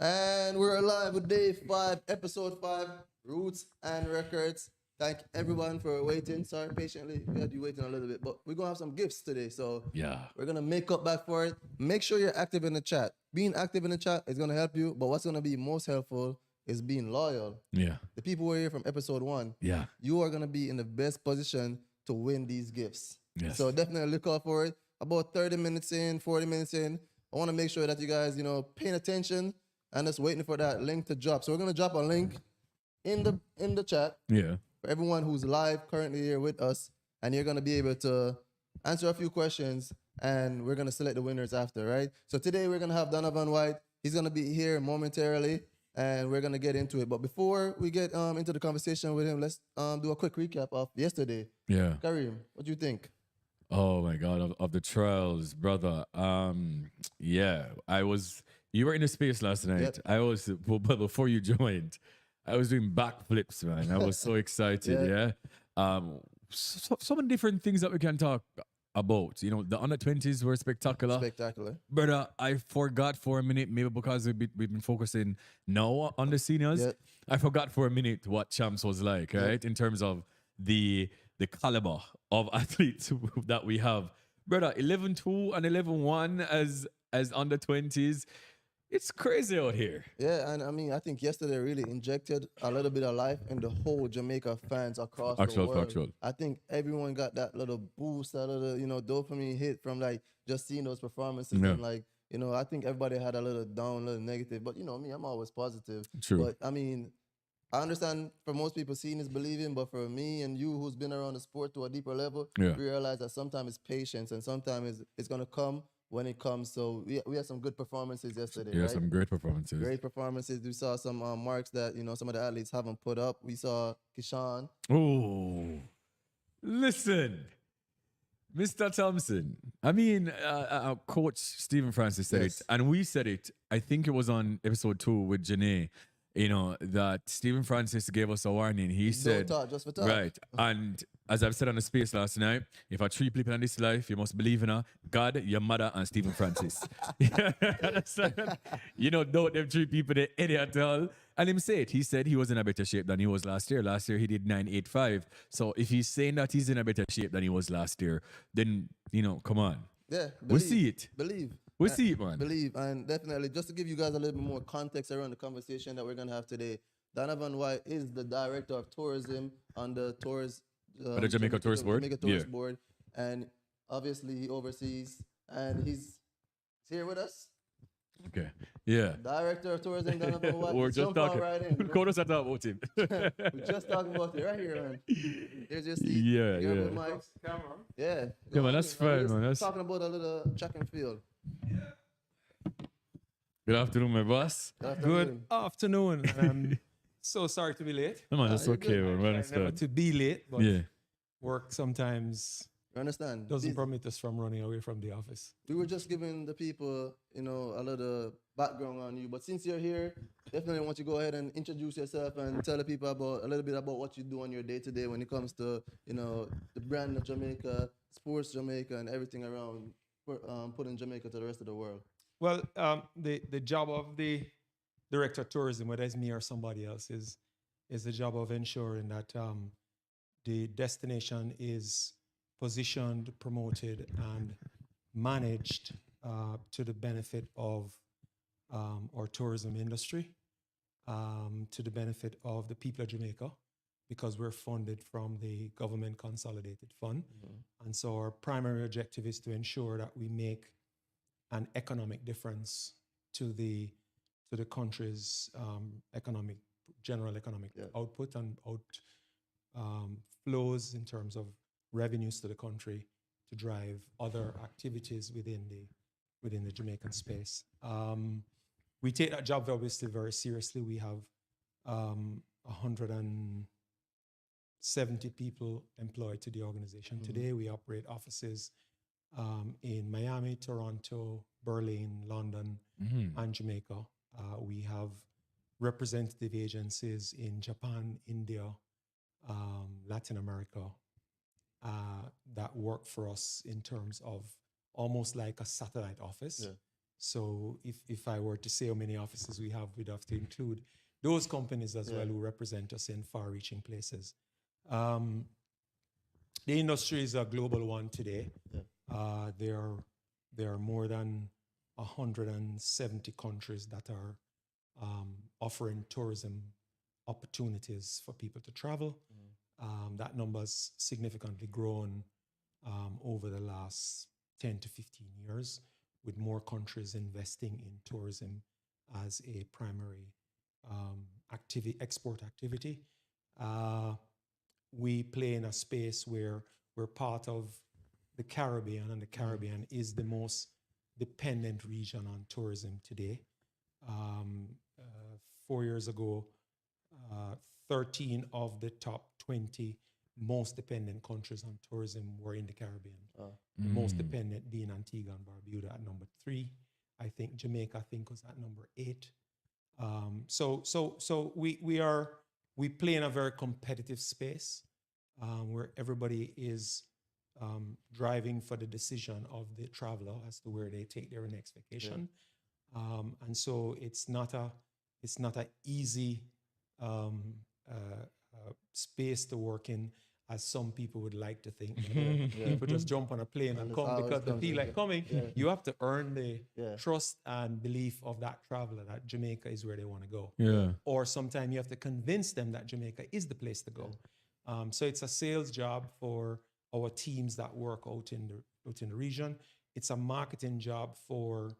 And we're live with day 5, episode 5, Roots and Records. Thank everyone for waiting. Sorry, patiently. We had you waiting a little bit, but we're going to have some gifts today. So Yeah. we're going to make up back for it. Make sure you're active in the chat. Being active in the chat is going to help you, but what's going to be most helpful is being loyal. Yeah. The people who are here from episode 1, Yeah. you are going to be in the best position to win these gifts. Yes. So definitely look out for it. About 30 minutes in, 40 minutes in, I want to make sure that you guys, paying attention and just waiting for that link to drop. So we're going to drop a link in the chat Yeah. for everyone who's live currently here with us, and you're going to be able to answer a few questions, and we're going to select the winners after, right? So today we're going to have Donavon White. He's going to be here momentarily, and we're going to get into it. But before we get into the conversation with him, let's do a quick recap of yesterday. Yeah. Kareem, what do you think? Oh my God, of the trials, brother. Yeah, you were in the space last night. Yep. I was, but before you joined, I was doing backflips, man. I was so excited. Yeah. So many different things that we can talk about. You know, the under 20s were spectacular. Spectacular. Brother, I forgot for a minute, maybe because we've been focusing now on the seniors. Yep. I forgot for a minute what champs was like, right? In terms of the caliber of athletes that we have. Brother, 11-2 and 11-1 as under 20s. It's crazy out here. Yeah, and I mean, I think yesterday really injected a little bit of life in the whole Jamaica fans across the world. Factual. I think everyone got that little boost, that little, dopamine hit from like just seeing those performances. Yeah. And like, I think everybody had a little down, a little negative. But me, I'm always positive. True. But I mean, I understand for most people seeing is believing, but for me and you who's been around the sport to a deeper level, Yeah. we realize that sometimes it's patience and sometimes it's gonna come when it comes. So we had some good performances yesterday. Yeah, right? some great performances. Great performances. We saw some marks that some of the athletes haven't put up. We saw Kishan. Oh, listen, Mr. Thompson. I mean, Coach Stephen Francis said Yes. it, and we said it. I think it was on episode 2 with Janae. That Stephen Francis gave us a warning. He said, Don't talk just for talk. right. And as I've said on the space last night, if I three people in this life, you must believe in her, God, your mother, and Stephen Francis. Don't them three people there any at all. And him said, he said he was in a better shape than he was last year. Last year he did 985. So if he's saying that he's in a better shape than he was last year, then come on. Yeah, We'll see it. Believe. We'll see it, man. Believe, and definitely, just to give you guys a little bit more context around the conversation that we're going to have today, Donavon White is the director of tourism on the tours, the Jamaica Tourist Board? Jamaica Tourist Board, and obviously he oversees, and he's here with us. Okay. Yeah. Director of tourism, Donavon White. We're just Jump talking. right in. Call us at that about him. We're just talking about it right here, man. There's your seat. Yeah, You have yeah. the mics. Yeah. Yeah, man, that's fine, Just man. That's... talking about a little track and field. Good afternoon, my boss. Good afternoon. I'm so sorry to be late. No, man, that's you're okay, good. man. We Never understand. to be late, but Yeah. work sometimes You understand? doesn't These- permit us from running away from the office. We were just giving the people, a little background on you. But since you're here, definitely want you to go ahead and introduce yourself and tell the people about a little bit about what you do on your day to day when it comes to, the brand of Jamaica, sports Jamaica, and everything around putting Jamaica to the rest of the world. Well, the job of the director of tourism, whether it's me or somebody else, is the job of ensuring that the destination is positioned, promoted, and managed to the benefit of our tourism industry, to the benefit of the people of Jamaica, because we're funded from the government consolidated fund. And so our primary objective is to ensure that we make an economic difference to the country's general economic output and flows in terms of revenues to the country to drive other activities within the Jamaican space. We take that job obviously very seriously. We have 170 people employed to the organization. Today we operate offices in Miami, Toronto, Berlin, London, and Jamaica. We have representative agencies in Japan, India, Latin America, that work for us in terms of almost like a satellite office So if I were to say how many offices we have, we'd have to include those companies as well who represent us in far-reaching places. The industry is a global one today. There are more than 170 countries that are offering tourism opportunities for people to travel. That number has significantly grown over the last 10 to 15 years, with more countries investing in tourism as a primary export activity. We play in a space where we're part of the Caribbean, and the Caribbean is the most dependent region on tourism today. 4 years ago, 13 of the top 20 most dependent countries on tourism were in the Caribbean. The most dependent being Antigua and Barbuda at number 3. I think Jamaica, was at number 8. So we play in a very competitive space where everybody is driving for the decision of the traveler as to where they take their next vacation. And so it's not a easy space to work in, as some people would like to think. People just jump on a plane and come because they feel like coming. You have to earn the trust and belief of that traveler that Jamaica is where they want to go. Or sometimes you have to convince them that Jamaica is the place to go. So it's a sales job for our teams that work out in the region. It's a marketing job for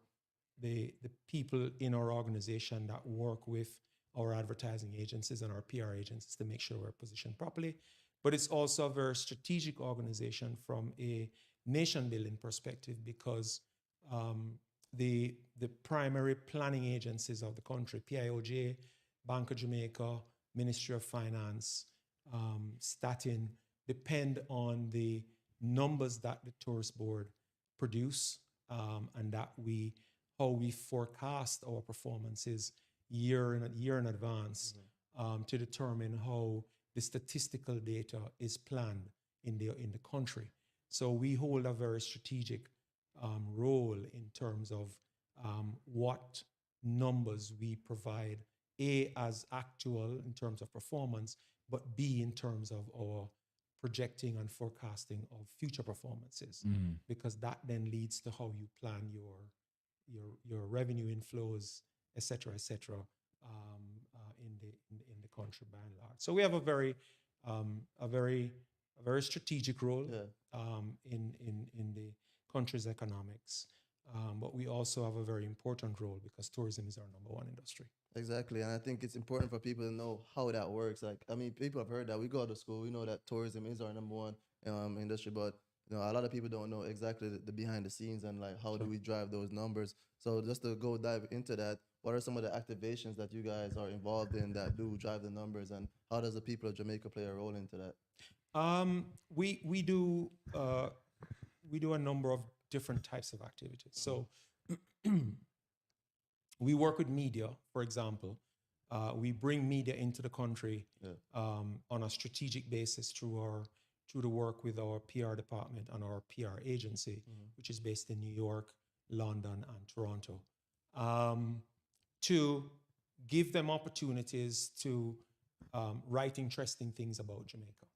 the people in our organization that work with our advertising agencies and our PR agencies to make sure we're positioned properly. But it's also a very strategic organization from a nation building perspective, because the primary planning agencies of the country, PIOJ, Bank of Jamaica, Ministry of Finance, Statin, depend on the numbers that the tourist board produce, and that how we forecast our performances year in advance, to determine how the statistical data is planned in the country. So we hold a very strategic role in terms of what numbers we provide, A, as actual in terms of performance, but B, in terms of our projecting and forecasting of future performances, because that then leads to how you plan your revenue inflows, et cetera, in the country by and large. So we have a very strategic role in the country's economics, but we also have a very important role because tourism is our number one industry. Exactly, and I think it's important for people to know how that works. Like, I mean, people have heard that. We go to school, we know that tourism is our number one industry, but a lot of people don't know exactly the behind the scenes and like how do we drive those numbers. So just to go dive into that, what are some of the activations that you guys are involved in that do drive the numbers, and how does the people of Jamaica play a role into that? We do a number of different types of activities. So we work with media, for example. We bring media into the country on a strategic basis through the work with our PR department and our PR agency, which is based in New York, London, and Toronto, to give them opportunities to write interesting things about Jamaica,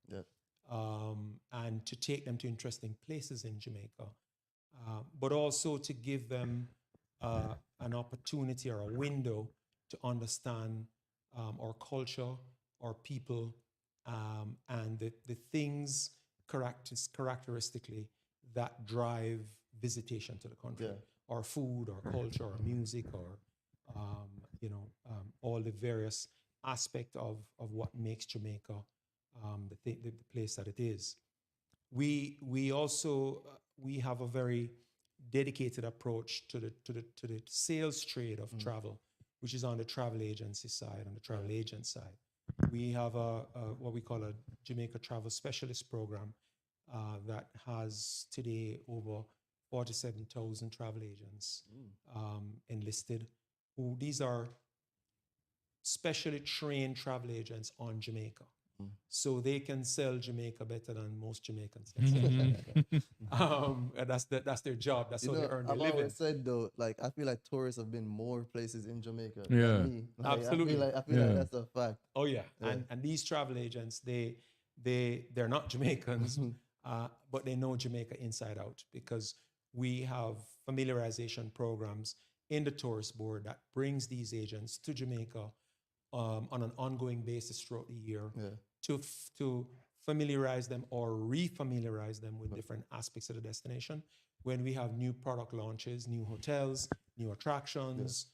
and to take them to interesting places in Jamaica, but also to give them an opportunity or a window to understand our culture, our people, and the things characteristically that drive visitation to the country. Our food, our culture, our music, or all the various aspects of what makes Jamaica the place that it is. We also have a very dedicated approach to the sales trade of travel, which is on the travel agency side, on the travel agent side. We have what we call a Jamaica Travel Specialist Program that has today over 47,000 travel agents enlisted. These are specially trained travel agents on Jamaica. so they can sell Jamaica better than most Jamaicans can sell Jamaica. And that's their job. That's You how they know, earn their I've living. always said though, like I feel like tourists have been more places in Jamaica Yeah. than me. Like, Absolutely. I feel Yeah. like that's a fact. Oh yeah, Yeah. and these travel agents, they're not Jamaicans, but they know Jamaica inside out because we have familiarization programs in the tourist board that brings these agents to Jamaica on an ongoing basis throughout the year Yeah. to familiarize them or refamiliarize them with different aspects of the destination. When we have new product launches, new hotels, new attractions,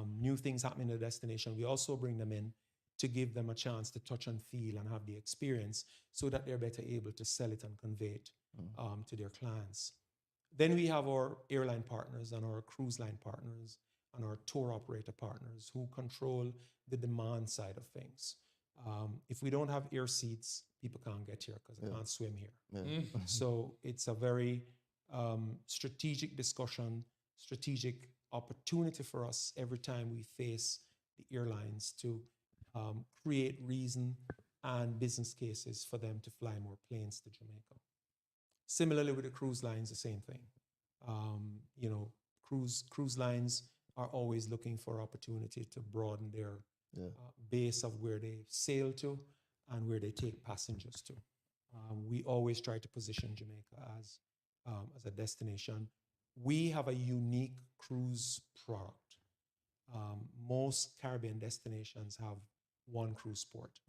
new things happening in the destination, we also bring them in to give them a chance to touch and feel and have the experience so that they're better able to sell it and convey it to their clients. Then we have our airline partners and our cruise line partners and our tour operator partners who control the demand side of things. If we don't have air seats, people can't get here because they can't swim here. Yeah. So it's a very strategic discussion, strategic opportunity for us every time we face the airlines to create reason and business cases for them to fly more planes to Jamaica. Similarly with the cruise lines, the same thing. Cruise lines are always looking for opportunity to broaden their base of where they sail to and where they take passengers to. We always try to position Jamaica as a destination. We have a unique cruise product. Most Caribbean destinations have one cruise port,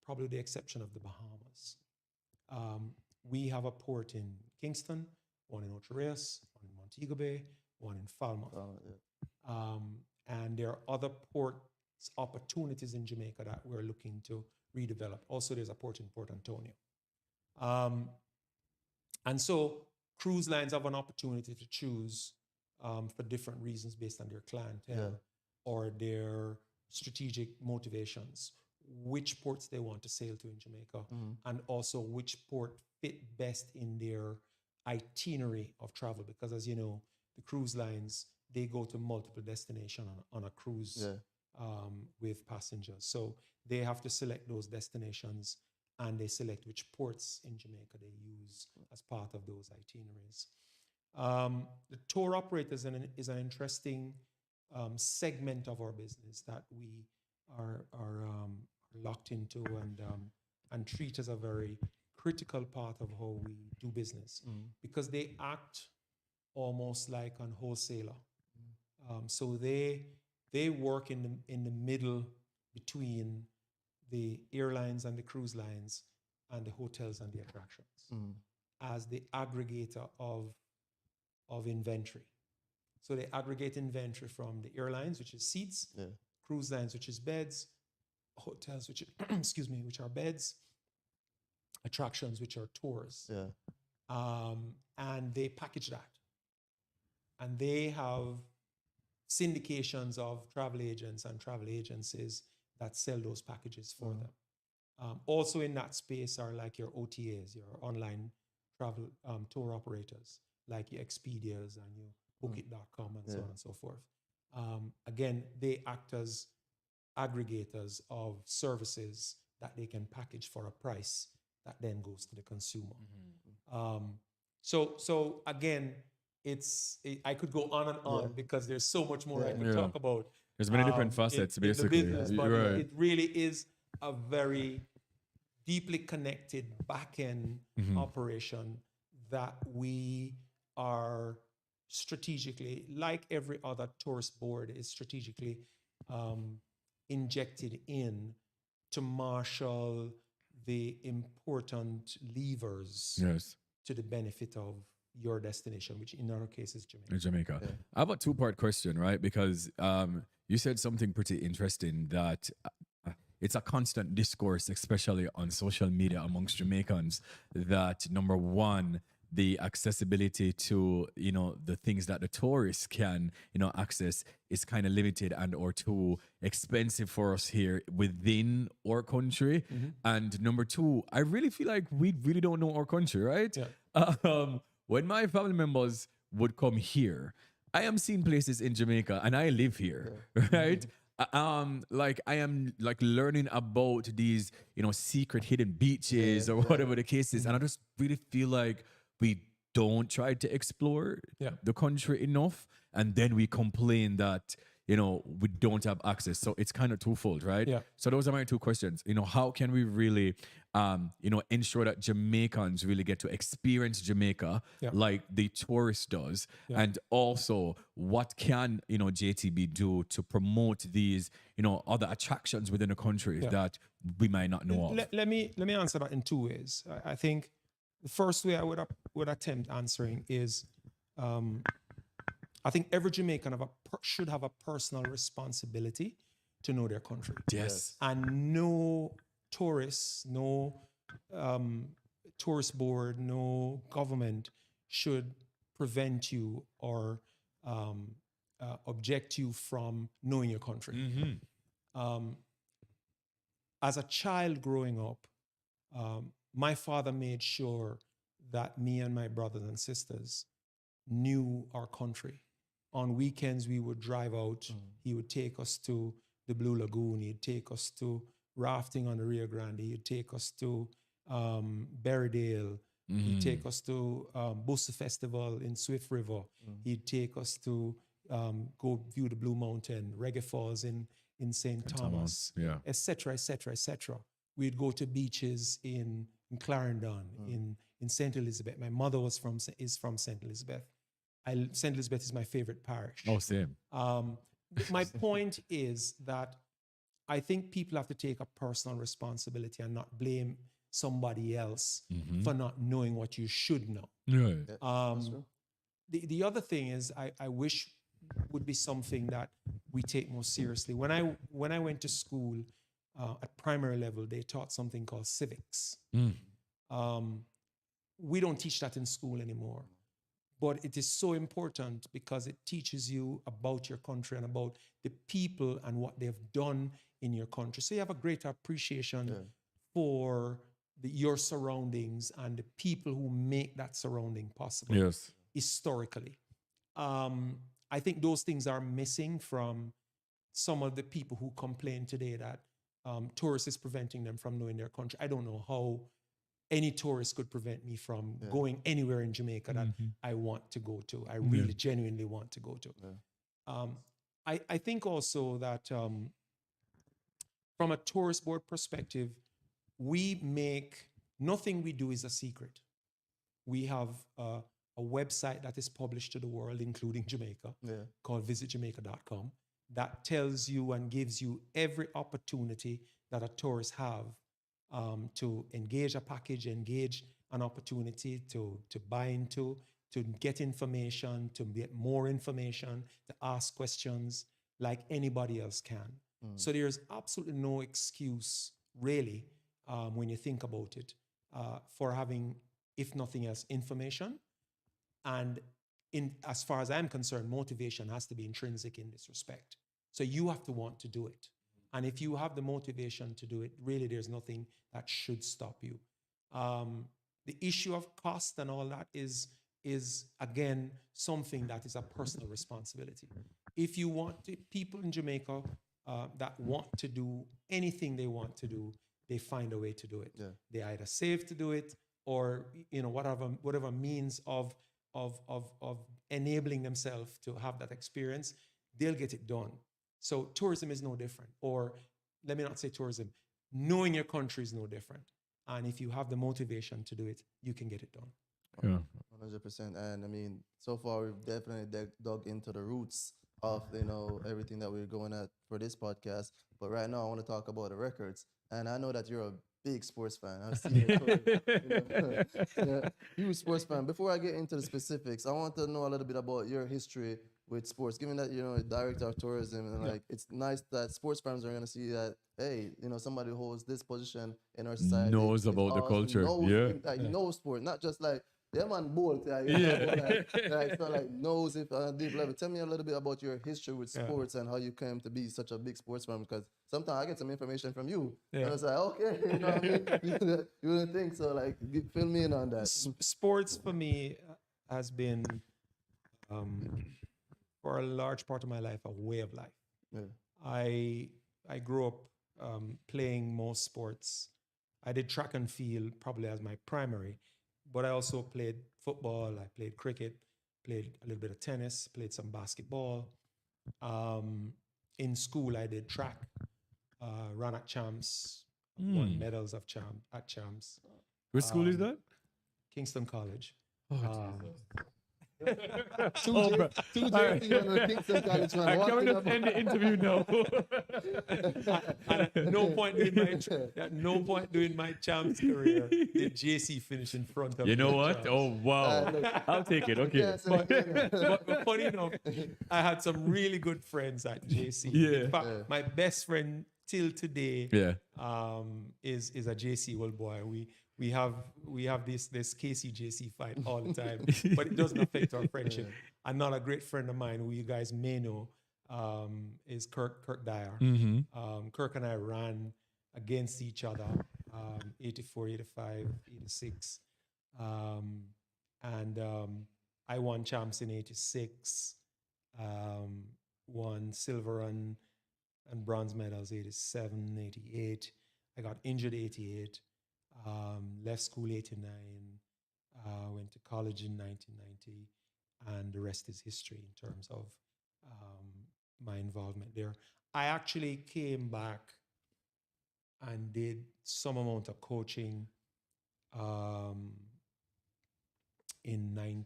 probably the exception of the Bahamas. We have a port in Kingston, one in Ocho Rios, one in Montego Bay, one in Falmouth. And there are other ports opportunities in Jamaica that we're looking to redevelop. Also, there's a port in Port Antonio. And so cruise lines have an opportunity to choose for different reasons based on their clientele or their strategic motivations, which ports they want to sail to in Jamaica, and also which port fit best in their itinerary of travel. Because as you know, the cruise lines, they go to multiple destinations on a cruise with passengers. So they have to select those destinations and they select which ports in Jamaica they use as part of those itineraries. The tour operators is an interesting segment of our business that we are locked into and treat as a very critical part of how we do business because they act almost like a wholesaler. So they work in the middle between the airlines and the cruise lines and the hotels and the attractions as the aggregator of inventory. So they aggregate inventory from the airlines, which is seats, cruise lines, which is beds, hotels, which which are beds, attractions, which are tours. And they package that. And they have syndications of travel agents and travel agencies that sell those packages for them. Also in that space are like your OTAs, your online travel tour operators, like your Expedias and your Bookit.com and so on and so forth. Again, they act as aggregators of services that they can package for a price that then goes to the consumer. So again, I could go on and on because there's so much more I could talk about. There's many different facets, in basically. the business, but it really is a very deeply connected back-end operation that we are strategically, like every other tourist board, is strategically injected in to marshal the important levers to the benefit of your destination, which in our case is Jamaica. I have a two-part question, right? Because you said something pretty interesting that it's a constant discourse, especially on social media amongst Jamaicans, that number one, the accessibility to, the things that the tourists can, access is kind of limited and or too expensive for us here within our country. And number two, I really feel like we really don't know our country, right? When my family members would come here, I am seeing places in Jamaica and I live here, right? Like I am like learning about these, secret hidden beaches or whatever the case is, and I just really feel like we don't try to explore Yeah. the country enough, and then we complain that we don't have access. So it's kind of twofold, right? Yeah. So those are my two questions. How can we really, ensure that Jamaicans really get to experience Jamaica Yeah. like the tourist does, Yeah. and also what can JTB do to promote these other attractions within the country that we might not know of? Let me answer that in two ways. I think the first way I would attempt answering is, I think every Jamaican should have a personal responsibility to know their country. Yes. And no tourists, no tourist board, no government should prevent you or object you from knowing your country. As a child growing up, my father made sure that me and my brothers and sisters knew our country. On weekends, we would drive out. He would take us to the Blue Lagoon. He'd take us to rafting on the Rio Grande. He'd take us to Berrydale. He'd take us to Bussa Festival in Swift River. He'd take us to go view the Blue Mountain, Reggae Falls in St. Thomas, et cetera, et cetera, et cetera. We'd go to beaches in Clarendon, in St. Elizabeth. My mother is from St. Elizabeth. St. Elizabeth is my favorite parish. Oh, same. My point is that I think people have to take a personal responsibility and not blame somebody else for not knowing what you should know. Right. The other thing is I wish would be something that we take more seriously. When I went to school at primary level, they taught something called civics. We don't teach that in school anymore. But it is so important because it teaches you about your country and about the people and what they've done in your country. So you have a greater appreciation for your surroundings and the people who make that surrounding possible. Yes. Historically. I think those things are missing from some of the people who complain today that tourists is preventing them from knowing their country. I don't know how any tourist could prevent me from going anywhere in Jamaica that I want to go to. I really genuinely want to go to. I think also that from a tourist board perspective, we make nothing we do is a secret. We have a website that is published to the world, including Jamaica, called visitjamaica.com, that tells you and gives you every opportunity that a tourist have to engage a package, engage an opportunity to buy into, to get information, to get more information, to ask questions like anybody else can. So there's absolutely no excuse, really, when you think about it, for having, if nothing else, information. And as far as I'm concerned, motivation has to be intrinsic in this respect. So you have to want to do it. And if you have the motivation to do it, really, there's nothing that should stop you. The issue of cost and all that is again, something that is a personal responsibility. If you want to, people in Jamaica that want to do anything they want to do, they find a way to do it. They either save to do it or, whatever means of enabling themselves to have that experience, they'll get it done. So tourism is no different. Or let me not say tourism. Knowing your country is no different. And if you have the motivation to do it, you can get it done. Yeah. 100%. And I mean, so far we've definitely dug into the roots of everything that we're going at for this podcast. But right now I want to talk about the records. And I know that you're a big sports fan. I've seen it. Huge sports fan. Before I get into the specifics, I want to know a little bit about your history with sports. Given that you're director of tourism, and it's nice that sports fans are going to see that somebody who holds this position in our society knows about the culture. Knows sport, not just like man bold. Knows it on a deep level. Tell me a little bit about your history with sports and how you came to be such a big sports fan. Because sometimes I get some information from you, and I was like, okay, you know what I mean? You wouldn't think so. Like, fill me in on that. Sports for me has been, for a large part of my life, a way of life. I grew up playing most sports. I did track and field probably as my primary, but I also played football. I played cricket, played a little bit of tennis, played some basketball. In school, I did track, ran at champs, won medals of champs. Which school is that? Kingston College. Oh, Two Oh, bro. JC on the Kingston College man. Can we Walking just up. end the interview now? And at no point during my champs career did JC finish in front of You know the what? champs. Oh, wow. look. I'll take it. Okay. Yeah, so But funny enough, I had some really good friends at JC. Yeah. In fact, my best friend till today Yeah. is a JC old boy. We have this KC JC fight all the time, but it doesn't affect our friendship. Another great friend of mine who you guys may know is Kirk Dyer. Kirk and I ran against each other 84, 85, 86. And I won champs in 86, won silver and bronze medals 87, 88. I got injured 88, left school 89, went to college in 1990, and the rest is history in terms of my involvement there. I actually came back and did some amount of coaching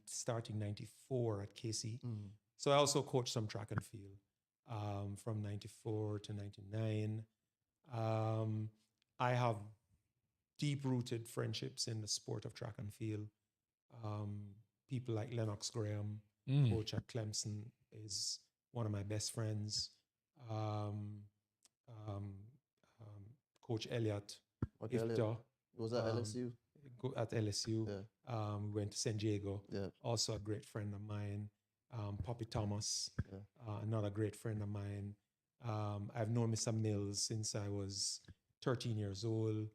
starting 94 at KC. So I also coached some track and field from 94 to 99. I have deep-rooted friendships in the sport of track and field. People like Lennox Graham, coach at Clemson, is one of my best friends. Coach Elliott, Okay, Ifta, was that LSU? at LSU. Yeah. We went to San Diego. Yeah. Also a great friend of mine. Poppy Thomas, another great friend of mine. I've known Mr. Mills since I was 13 years old.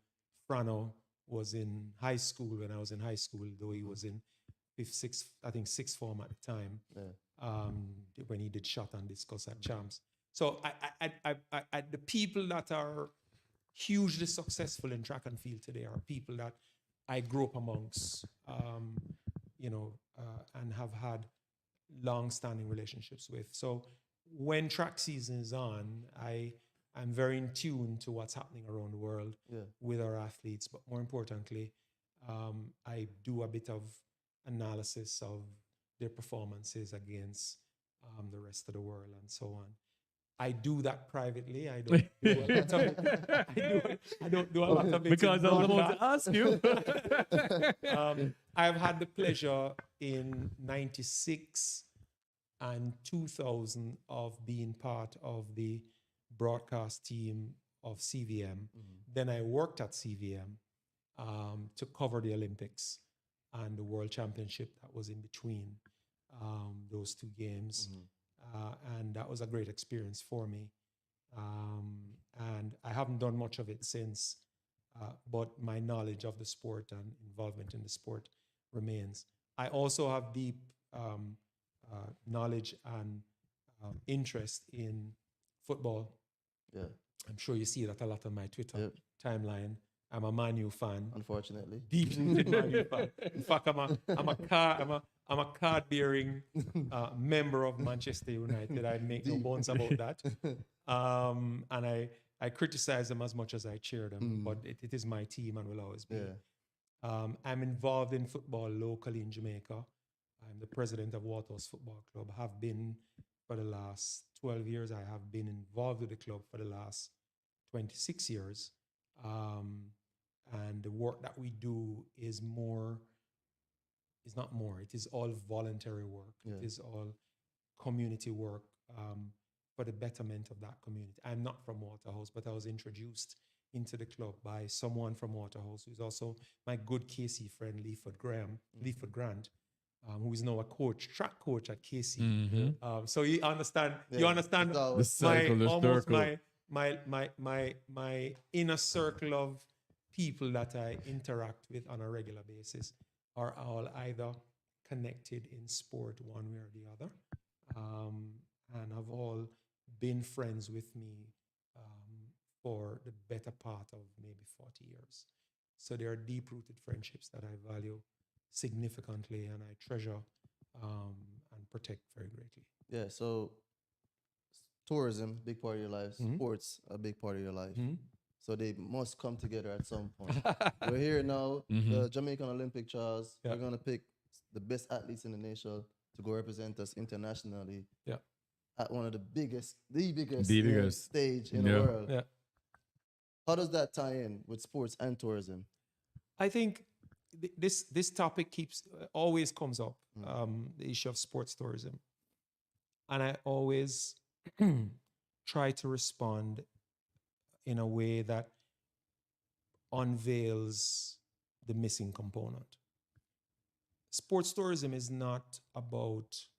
Frano was in high school when I was in high school, though he was in sixth form at the time. When he did shot and discuss at champs. So I the people that are hugely successful in track and field today are people that I grew up amongst, and have had long-standing relationships with. So when track season is on, I'm very in tune to what's happening around the world with our athletes. But more importantly, I do a bit of analysis of their performances against the rest of the world and so on. I do that privately. I don't do a lot of it. I don't do a lot of it Because I was about to ask you. I've had the pleasure in 96 and 2000 of being part of the broadcast team of CVM. Then I worked at CVM to cover the Olympics and the World Championship that was in between those two games. And that was a great experience for me. And I haven't done much of it since, but my knowledge of the sport and involvement in the sport remains. I also have deep knowledge and interest in football. I'm sure you see that a lot on my Twitter timeline. I'm a Man U fan. Unfortunately. Deep Man U fan. In fact, I'm a card-bearing member of Manchester United. I make no bones about that. And I criticize them as much as I cheer them, but it is my team and will always be. I'm involved in football locally in Jamaica. I'm the president of Waterhouse Football Club. Have been for the last 12 years. I have been involved with the club for the last 26 years. And the work that we do is it is all voluntary work. It is all community work for the betterment of that community. I'm not from Waterhouse, but I was introduced into the club by someone from Waterhouse, who's also my good KC friend, Leaford Grant, who is now a track coach at KC. So you understand The circle, my inner circle of people that I interact with on a regular basis are all either connected in sport one way or the other, and have all been friends with me for the better part of maybe 40 years. So there are deep-rooted friendships that I value significantly and I treasure and protect very greatly. Yeah, so tourism, big part of your life. Mhm. Sports, a big part of your life. Mhm. So they must come together at some point. We're here now, the Jamaican Olympic trials. Yeah. We're gonna pick the best athletes in the nation to go represent us internationally Yeah. at one of the biggest The you know, biggest. stage in the Yeah. world. Yeah. How does that tie in with sports and tourism? I think this topic always comes up, the issue of sports tourism, and I always try to respond in a way that unveils the missing component. Sports tourism is not about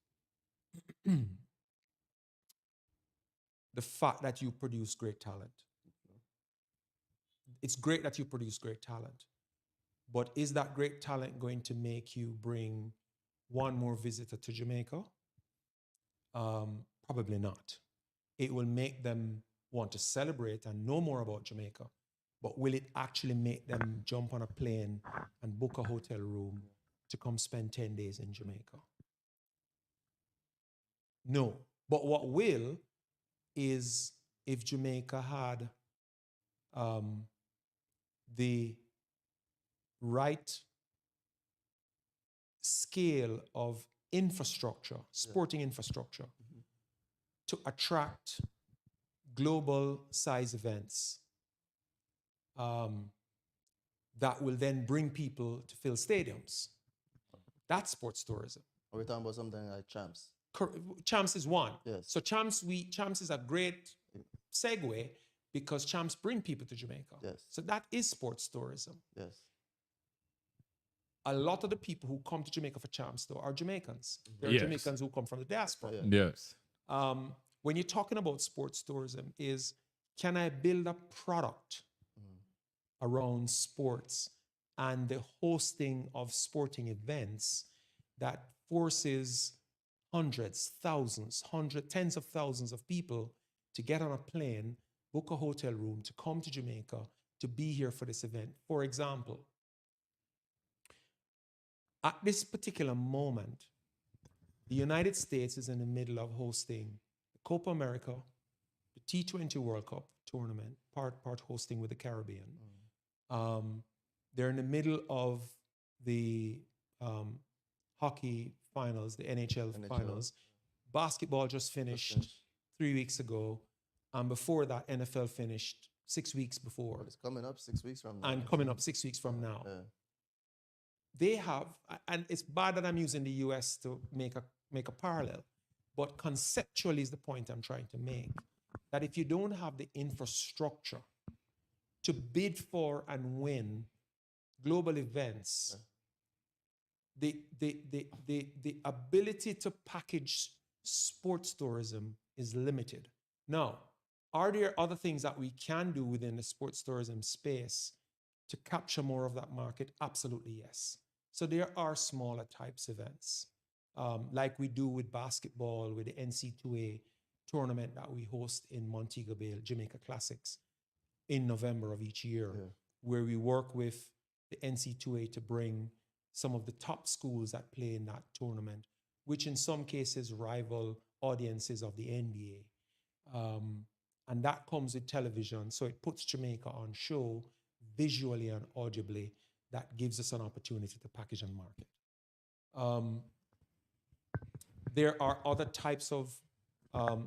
the fact that you produce great talent. It's great that you produce great talent, but is that great talent going to make you bring one more visitor to Jamaica? Probably not. It will make them want to celebrate and know more about Jamaica, but will it actually make them jump on a plane and book a hotel room to come spend 10 days in Jamaica? No. But what will is if Jamaica had the right scale of infrastructure, sporting infrastructure, to attract global size events that will then bring people to fill stadiums. That's sports tourism. Are we talking about something like champs? Champs is one. Yes. So champs is a great segue because champs bring people to Jamaica. Yes. So that is sports tourism. Yes. A lot of the people who come to Jamaica for champs, though, are Jamaicans. They're Yes. Jamaicans who come from the diaspora. Yeah. Yes. When you're talking about sports tourism, is can I build a product around sports and the hosting of sporting events that forces hundreds, thousands, tens of thousands of people to get on a plane, book a hotel room, to come to Jamaica, to be here for this event. For example, at this particular moment, the United States is in the middle of hosting the Copa America, the T20 World Cup tournament, part hosting with the Caribbean. They're in the middle of the hockey finals, the NHL finals. Basketball just finished 3 weeks ago. And before that, NFL finished 6 weeks before. It's coming up 6 weeks from now. And coming up 6 weeks from now. Yeah. They have, and it's bad that I'm using the US to make a parallel, but conceptually is the point I'm trying to make, that if you don't have the infrastructure to bid for and win global events, the ability to package sports tourism is limited. Now, are there other things that we can do within the sports tourism space to capture more of that market? Absolutely, yes. So there are smaller types events, like we do with basketball, with the NC2A tournament that we host in Montego Bay, Jamaica Classics, in November of each year, where we work with the NC2A to bring some of the top schools that play in that tournament, which in some cases rival audiences of the NBA. And that comes with television, so it puts Jamaica on show visually and audibly. That gives us an opportunity to package and market. There are other types of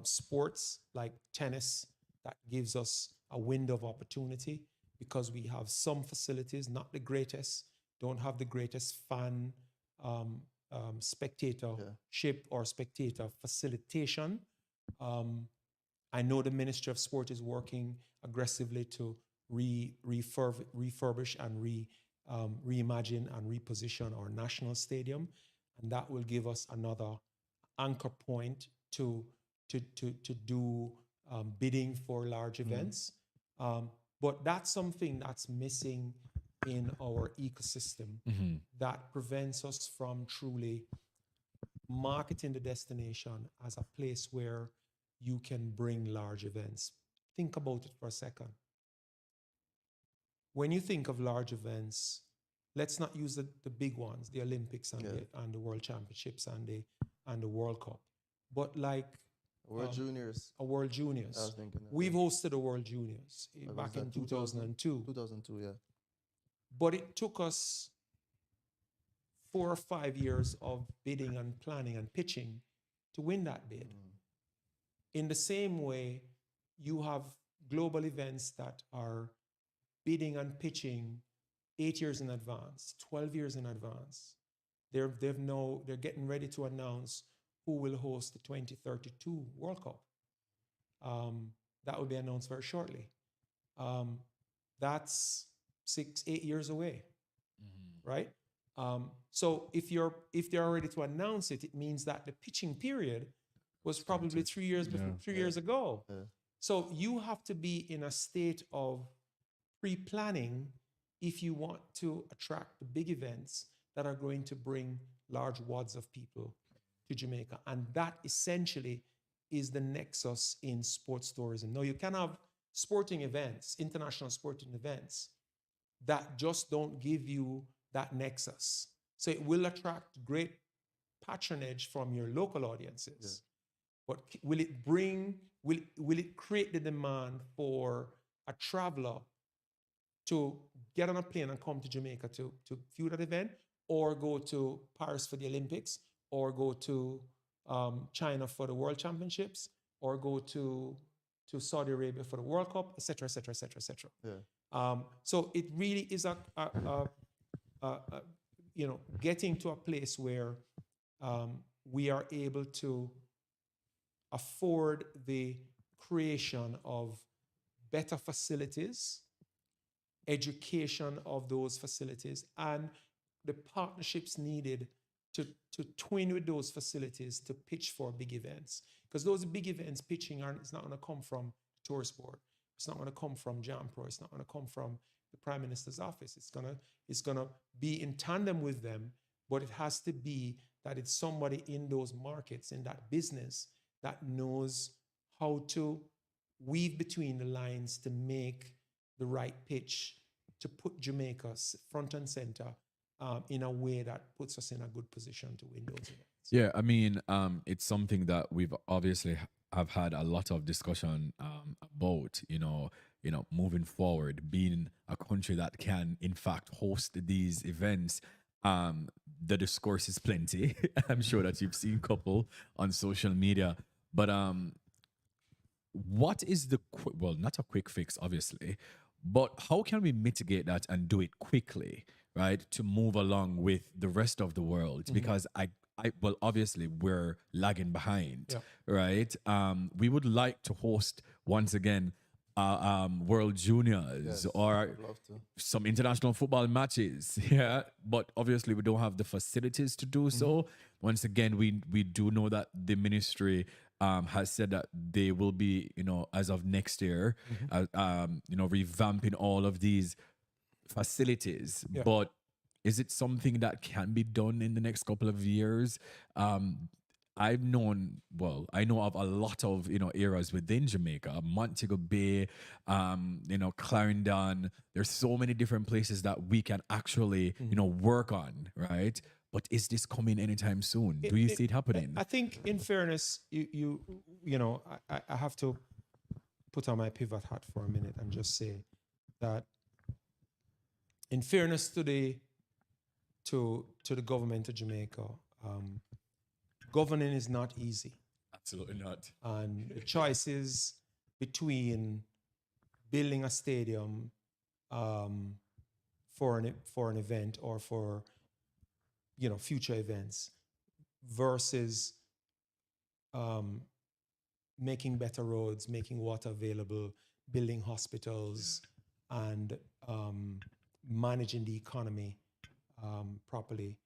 sports like tennis that gives us a window of opportunity because we have some facilities, not the greatest, don't have the greatest fan spectatorship or spectator facilitation. I know the Ministry of Sport is working aggressively to refurbish and reimagine and reposition our national stadium, and that will give us another anchor point to do bidding for large events. But that's something that's missing in our ecosystem that prevents us from truly marketing the destination as a place where you can bring large events. Think about it for a second. When you think of large events, let's not use the big ones, the Olympics and, the World Championships and the World Cup, but like World Juniors. a World Juniors. I was thinking that, We've hosted a World Juniors back in 2002. 2002, yeah. But it took us 4 or 5 years of bidding and planning and pitching to win that bid. In the same way, you have global events that are bidding and pitching 8 years in advance, 12 years in advance. They're getting ready to announce who will host the 2032 World Cup. That will be announced very shortly. That's 6-8 years away, right? So if they're ready to announce it, it means that the pitching period was probably 3 years before, 3 years ago. Yeah. So you have to be in a state of pre-planning if you want to attract the big events that are going to bring large wads of people to Jamaica. And that essentially is the nexus in sports tourism. Now, you can have sporting events, international sporting events, that just don't give you that nexus. So it will attract great patronage from your local audiences. But will it create the demand for a traveler to get on a plane and come to Jamaica to view that event, or go to Paris for the Olympics, or go to China for the World Championships, or go to Saudi Arabia for the World Cup, et cetera, et cetera, et cetera, et cetera. Yeah. So it really is getting to a place where we are able to afford the creation of better facilities, education of those facilities, and the partnerships needed to twin with those facilities to pitch for big events. Because those big events pitching it's not going to come from the tourist board. It's not going to come from JAMPRO. It's not going to come from the Prime Minister's office. It's gonna be in tandem with them, but it has to be that it's somebody in those markets, in that business, that knows how to weave between the lines to make the right pitch, to put Jamaica front and center in a way that puts us in a good position to win those events. Yeah, I mean, it's something that we've obviously have had a lot of discussion about, moving forward, being a country that can, in fact, host these events. The discourse is plenty. I'm sure that you've seen a couple on social media, but what is not a quick fix, obviously, but how can we mitigate that and do it quickly, right, to move along with the rest of the world? Because obviously we're lagging behind, right? We would like to host once again World Juniors or some international football matches, but obviously we don't have the facilities to do so. Once again, we do know that the ministry has said that they will be, as of next year, revamping all of these facilities, but is it something that can be done in the next couple of years? I know of a lot of, areas within Jamaica, Montego Bay, Clarendon. There's so many different places that we can actually, work on, right? But is this coming anytime soon? Do you see it happening? I think, in fairness, I have to put on my pivot hat for a minute and just say that, in fairness to the government of Jamaica, governing is not easy. Absolutely not. And the choices between building a stadium for an event or for future events versus making better roads, making water available, building hospitals, and managing the economy properly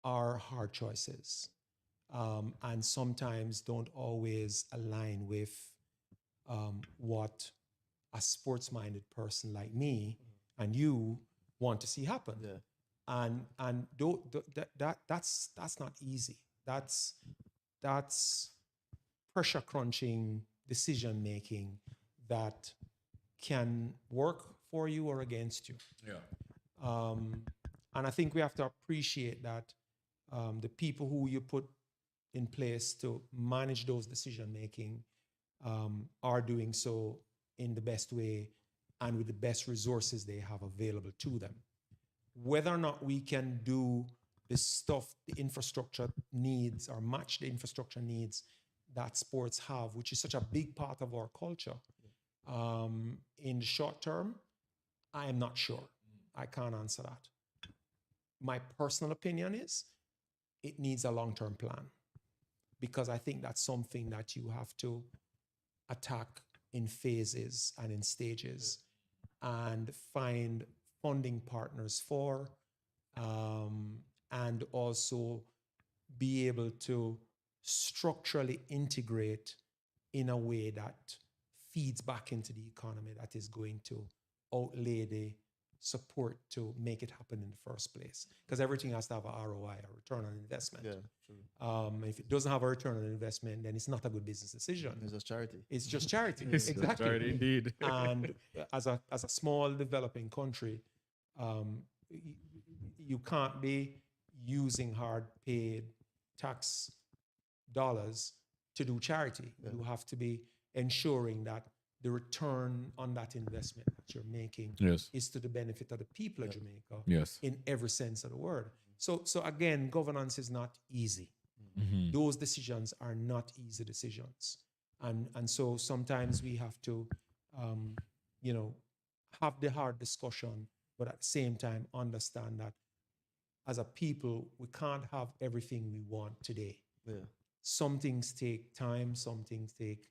are hard choices, and sometimes don't always align with what a sports-minded person like me and you want to see happen. And that's not easy. That's pressure crunching decision making that can work for you or against you. Yeah. And I think we have to appreciate that the people who you put in place to manage those decision making are doing so in the best way and with the best resources they have available to them. Whether or not we can do the stuff, the infrastructure needs, or match the infrastructure needs that sports have, which is such a big part of our culture, in the short term, I am not sure. I can't answer that. My personal opinion is it needs a long-term plan, because I think that's something that you have to attack in phases and in stages and find funding partners for, and also be able to structurally integrate in a way that feeds back into the economy, that is going to outlay the support to make it happen in the first place. Because everything has to have a ROI, a return on investment. Yeah, true. If it doesn't have a return on investment, then it's not a good business decision. It's just charity. It's just charity. It's Exactly. charity indeed. And as a small developing country, you can't be using hard paid tax dollars to do charity. Yeah. You have to be ensuring that the return on that investment that you're making Yes. is to the benefit of the people of Jamaica Yes. in every sense of the word. So again, governance is not easy. Mhm. Those decisions are not easy decisions. And so sometimes we have to, have the hard discussion, but at the same time understand that as a people, we can't have everything we want today. Yeah. Some things take time, some things take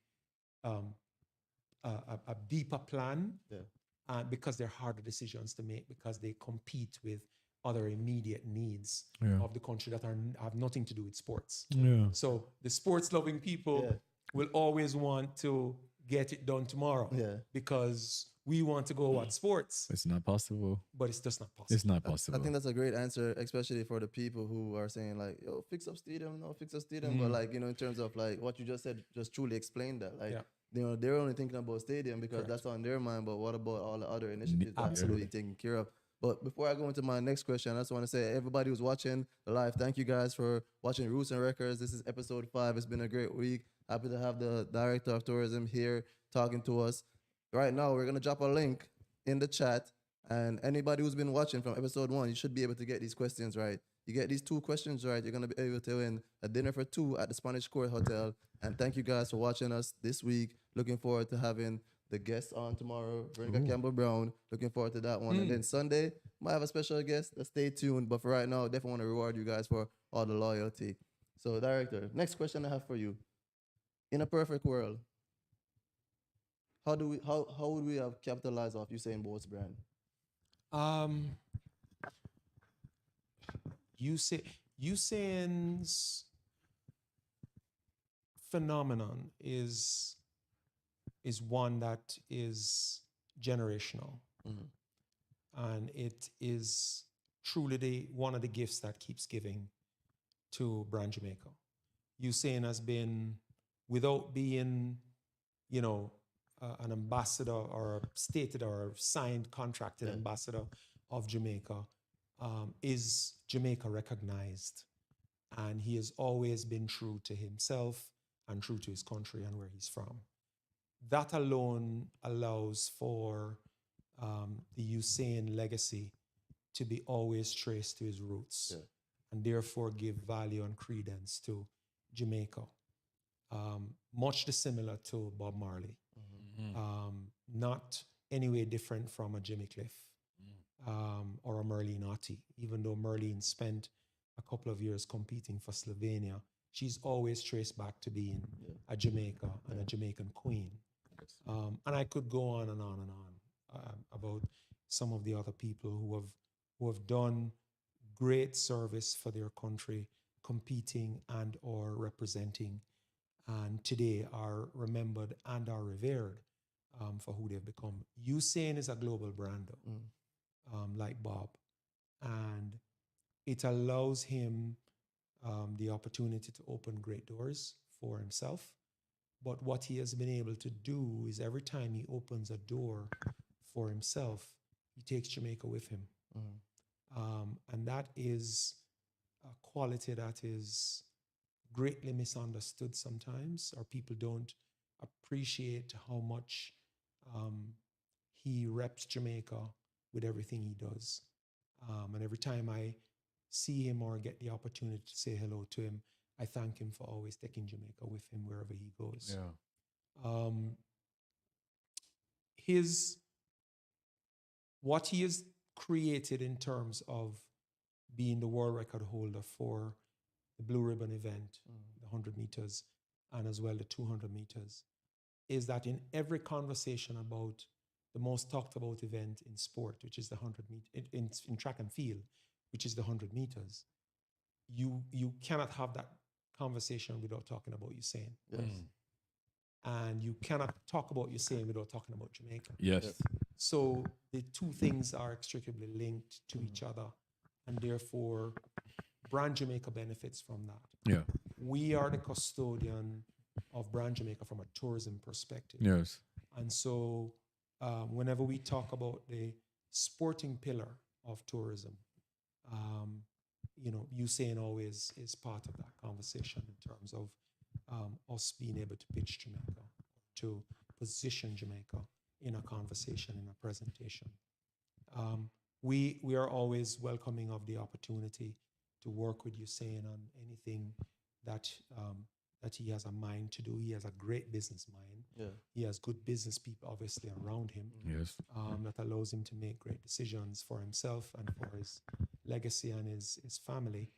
a deeper plan, Yeah. because they're harder decisions to make, because they compete with other immediate needs Yeah. of the country that have nothing to do with sports. Yeah. So the sports loving people Yeah. will always want to get it done tomorrow, Yeah. because we want to go watch sports, It's not possible. but it's just not possible. It's not I possible. think that's a great answer, especially for the people who are saying like, "Yo, fix up stadium, no, fix up stadium." But like, in terms of like what you just said, just truly explain that. Like, Yeah. they're only thinking about stadium because Correct. that's on their mind. But what about all the other initiatives that Absolutely. should be taken care of? But before I go into my next question, I just want to say, everybody who's watching the live, thank you guys for watching Roots and Records. This is episode 5. It's been a great week. Happy to have the director of tourism here talking to us. Right now, we're gonna drop a link in the chat, and anybody who's been watching from episode 1, you should be able to get these questions right. You get these 2 questions right, you're gonna be able to win a dinner for 2 at the Spanish Court Hotel. And thank you guys for watching us this week. Looking forward to having the guests on tomorrow, Veronica Campbell Brown. Looking forward to that one. And then Sunday, might have a special guest. Stay tuned. But for right now, definitely want to reward you guys for all the loyalty. So, director, next question I have for you. In a perfect world, how would we have capitalized off Usain Bolt's brand? Usain's phenomenon is one that is generational, and it is truly one of the gifts that keeps giving to Brand Jamaica. Usain has been, without being, an ambassador or a stated or signed contracted ambassador of Jamaica, is Jamaica recognized, and he has always been true to himself and true to his country and where he's from. That alone allows for the Usain legacy to be always traced to his roots, and therefore give value and credence to Jamaica. Much similar to Bob Marley. Not any way different from a Jimmy Cliff or a Merlene Ottey. Even though Merlene spent a couple of years competing for Slovenia, she's always traced back to being a Jamaica and a Jamaican queen. And I could go on and on and on about some of the other people who have done great service for their country, competing and or representing, and today are remembered and are revered for who they've become. Usain is a global brand, like Bob, and it allows him the opportunity to open great doors for himself But what he has been able to do is every time he opens a door for himself, he takes Jamaica with him. And that is a quality that is greatly misunderstood sometimes, or people don't appreciate how much he reps Jamaica with everything he does. And every time I see him or get the opportunity to say hello to him, I thank him for always taking Jamaica with him wherever he goes. Yeah. What he has created in terms of being the world record holder for the Blue Ribbon event, the 100 meters, and as well the 200 meters, is that in every conversation about the most talked about event in sport, which is the 100 meter, in track and field, which is the 100 meters, you cannot have that conversation without talking about Usain. Yes. And you cannot talk about Usain without talking about Jamaica. Yes. So the two things are inextricably linked to each other, and therefore Brand Jamaica benefits from that. Yeah. We are the custodian of Brand Jamaica from a tourism perspective. Yes. And so whenever we talk about the sporting pillar of tourism, Usain always is part of that conversation in terms of us being able to pitch Jamaica, to position Jamaica in a conversation, in a presentation. We are always welcoming of the opportunity to work with Usain on anything that he has a mind to do. He has a great business mind. Yeah. He has good business people obviously around him. Yes. That allows him to make great decisions for himself and for his legacy and his family.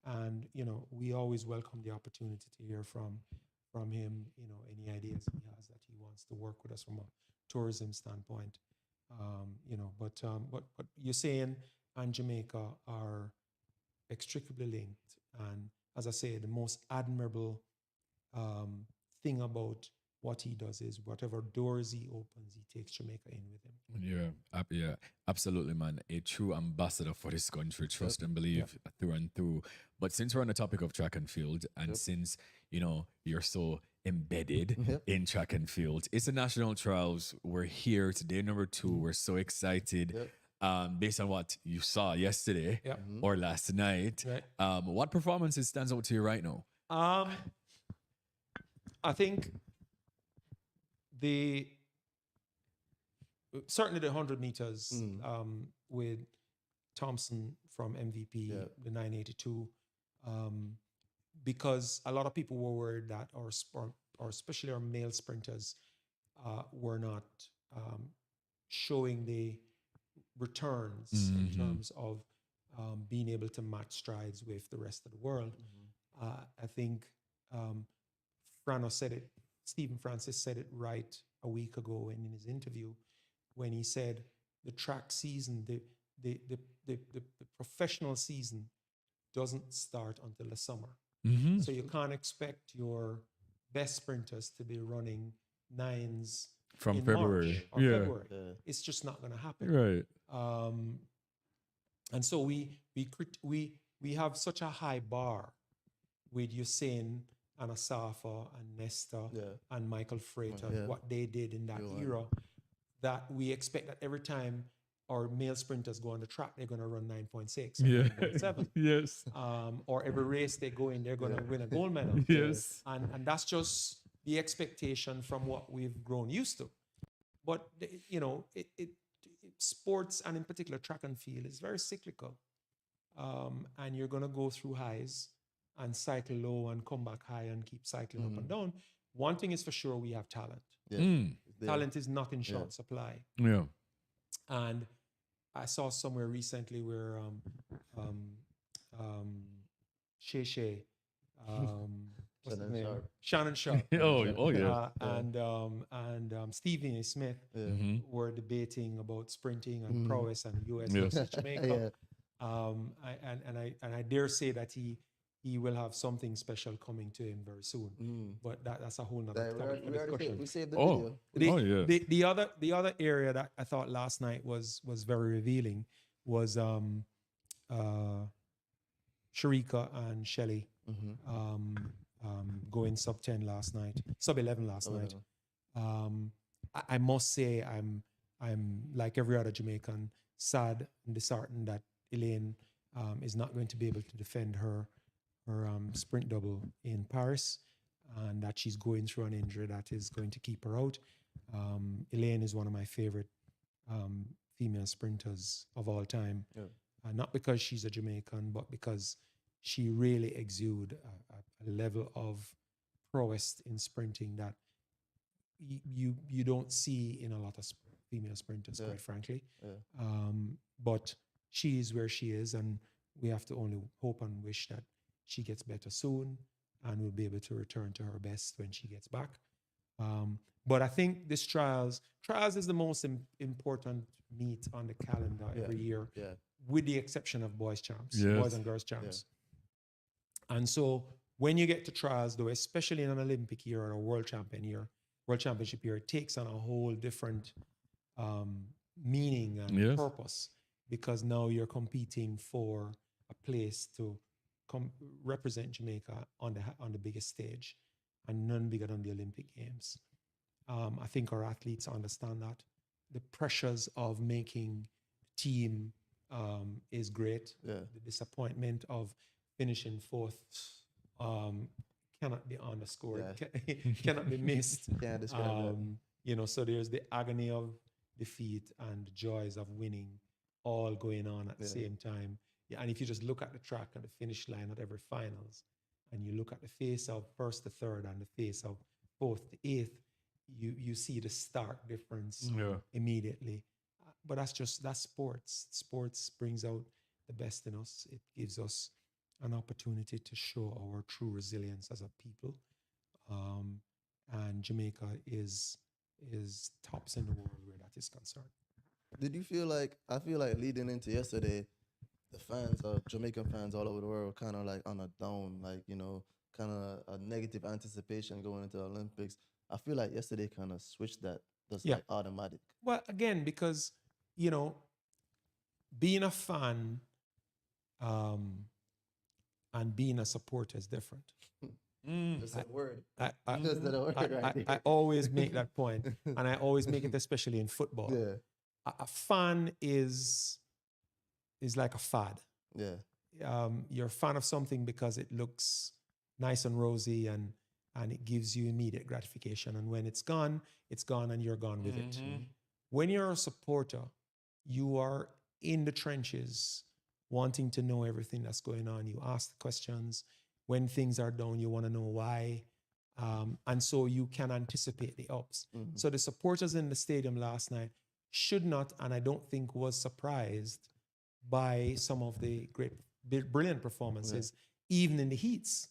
And we always welcome the opportunity to hear from him, any ideas he has that he wants to work with us from a tourism standpoint. But Usain and Jamaica are inextricably linked. And as I say, the most admirable thing about what he does is whatever doors he opens, he takes Jamaica in with him. Yeah, absolutely, man. A true ambassador for this country, trust and believe through and through. But since we're on the topic of track and field, and since you're so embedded in track and field, it's the national trials. We're here today, number 2. We're so excited. Based on what you saw yesterday or last night, what performances stands out to you right now? I think certainly the 100 meters with Thompson from MVP, the 982, because a lot of people were worried that our especially our male sprinters were not showing the returns in terms of being able to match strides with the rest of the world. I think Stephen Francis said it right a week ago in his interview when he said the track season, the professional season doesn't start until the summer. So you can't expect your best sprinters to be running 9s from in February. March or February. It's just not going to happen. Right. And so we have such a high bar with Usain and Asafa and Nesta and Michael Frater, what they did in that era, that we expect that every time our male sprinters go on the track, they're going to run 9.6 or 9.7. Yes. Or every race they go in, they're going to win a gold medal. Yes. And that's just the expectation from what we've grown used to. But, sports, and in particular track and field, is very cyclical. And you're going to go through highs and cycle low and come back high and keep cycling up and down. One thing is for sure, we have talent. Talent is not in short supply. Yeah. And I saw somewhere recently where Shay what's his name? Shannon Sharp. And Stephen A. Smith were debating about sprinting and prowess and US versus Jamaica. And I dare say that he will have something special coming to him very soon. But that's a whole nother topic for discussion. We saved the video. The other area that I thought last night was very revealing was Sharika and Shelley going sub 10 last night, sub 11 last night. I must say I'm like every other Jamaican, sad and disheartened that Elaine is not going to be able to defend her sprint double in Paris, and that she's going through an injury that is going to keep her out. Elaine is one of my favorite female sprinters of all time. Yeah. Not because she's a Jamaican, but because she really exudes a level of prowess in sprinting that you don't see in a lot of female sprinters, quite frankly. But she is where she is, and we have to only hope and wish that she gets better soon and will be able to return to her best when she gets back. But I think this trials is the most important meet on the calendar every year, with the exception of boys champs, boys and girls champs. And so when you get to trials, though, especially in an Olympic year or a world championship year, it takes on a whole different meaning and purpose, because now you're competing for a place to represent Jamaica on the biggest stage, and none bigger than the Olympic Games. I think our athletes understand that. The pressures of making team is great. The disappointment of finishing fourth cannot be underscored, cannot be missed. Can't describe that. So there's the agony of defeat and the joys of winning all going on at the same time. Yeah, and if you just look at the track and the finish line at every finals, and you look at the face of first to third and the face of fourth to eighth, you see the stark difference immediately. But that's sports. Sports brings out the best in us. It gives us an opportunity to show our true resilience as a people. And Jamaica is tops in the world where that is concerned. Did you feel like, I feel like leading into yesterday, the fans, Jamaican fans all over the world, kind of like on a down, like, kind of a negative anticipation going into the Olympics. I feel like yesterday kind of switched that, just like automatic. Well, again, because, being a fan and being a supporter is different. Just that word. I always make that point, and I always make it especially in football. A fan is like a fad. You're a fan of something because it looks nice and rosy and it gives you immediate gratification. And when it's gone, and you're gone with it. When you're a supporter, you are in the trenches wanting to know everything that's going on. You ask the questions. When things are down, you want to know why. And so you can anticipate the ups. So the supporters in the stadium last night should not, and I don't think was surprised by some of the brilliant performances, even in the heats,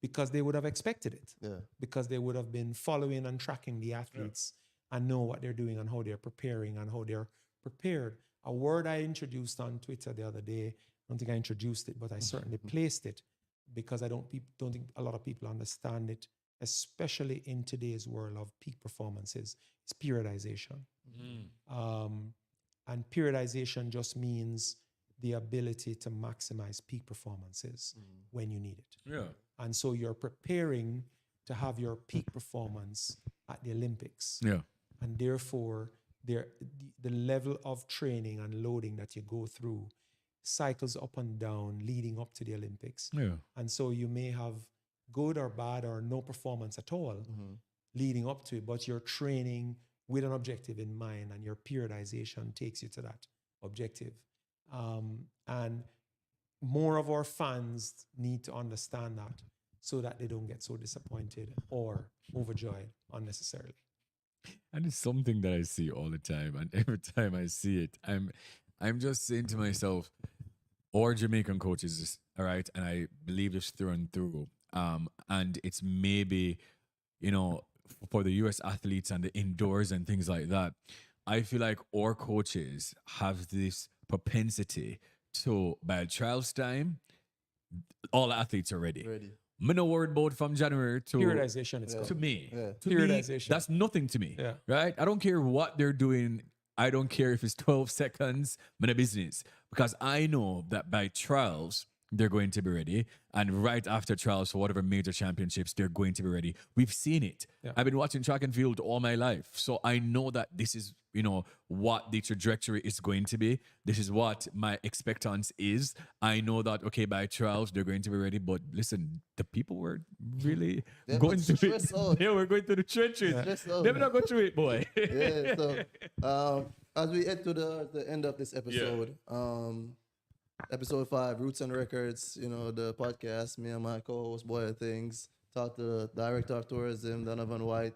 because they would have expected it. Because they would have been following and tracking the athletes and know what they're doing and how they're preparing and how they're prepared. A word I introduced on Twitter the other day, I don't think I introduced it, but I certainly placed it, because I don't think a lot of people understand it, especially in today's world of peak performances. It's periodization. And periodization just means the ability to maximize peak performances when you need it. And so you're preparing to have your peak performance at the Olympics. And therefore, the level of training and loading that you go through cycles up and down leading up to the Olympics. And so you may have good or bad or no performance at all leading up to it, but you're training with an objective in mind, and your periodization takes you to that objective. And more of our fans need to understand that, so that they don't get so disappointed or overjoyed unnecessarily. And it's something that I see all the time, and every time I see it, I'm just saying to myself, our Jamaican coaches, all right, and I believe this through and through. And it's maybe, for the US athletes and the indoors and things like that, I feel like our coaches have this propensity to, by trials time, all athletes are ready. I'm not worried about from January to Periodization, it's to me. To Periodization. me, that's nothing to me. Right? I don't care what they're doing. I don't care if it's 12 seconds, my business. Because I know that by trials, they're going to be ready. And right after trials for whatever major championships, they're going to be ready. We've seen it. Yeah. I've been watching track and field all my life. So I know that this is, what the trajectory is going to be. This is what my expectance is. I know that, okay, by trials, they're going to be ready. But listen, the people were really They going must through stress it. out. They were going through the trenches. Stress out. They will not go through it, boy. Yeah. So as we head to the end of this episode, episode 5, Roots and Records, the podcast, me and my co-host Boy Things, talk to the director of tourism, Donavon White.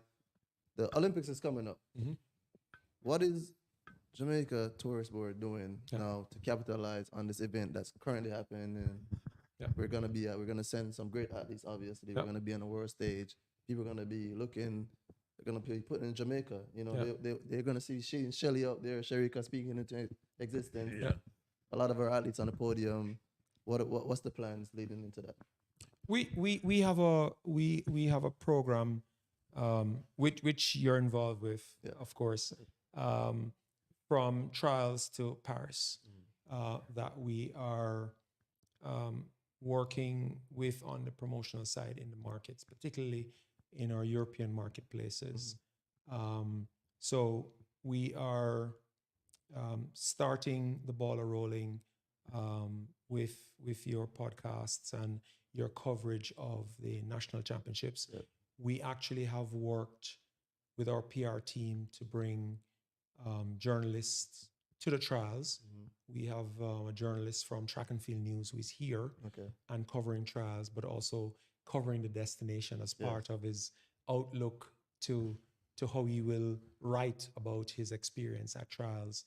The Olympics is coming up. Mhm. What is Jamaica Tourist Board doing now to capitalize on this event that's currently happening? And we're gonna send some great athletes. Obviously, we're gonna be on the world stage. People are gonna be looking. They're gonna be putting in Jamaica. They're gonna see Shelly out there, Sherika speaking into existence. Yeah. A lot of our athletes on the podium. What's the plans leading into that? We have a program which you're involved with, of course, from trials to Paris, that we are working with on the promotional side in the markets, particularly in our European marketplaces. So we are starting the ball rolling with your podcasts and your coverage of the national championships. We actually have worked with our PR team to bring journalists to the trials. We have a journalist from Track and Field News who is here and covering trials, but also covering the destination as part of his outlook to how he will write about his experience at trials.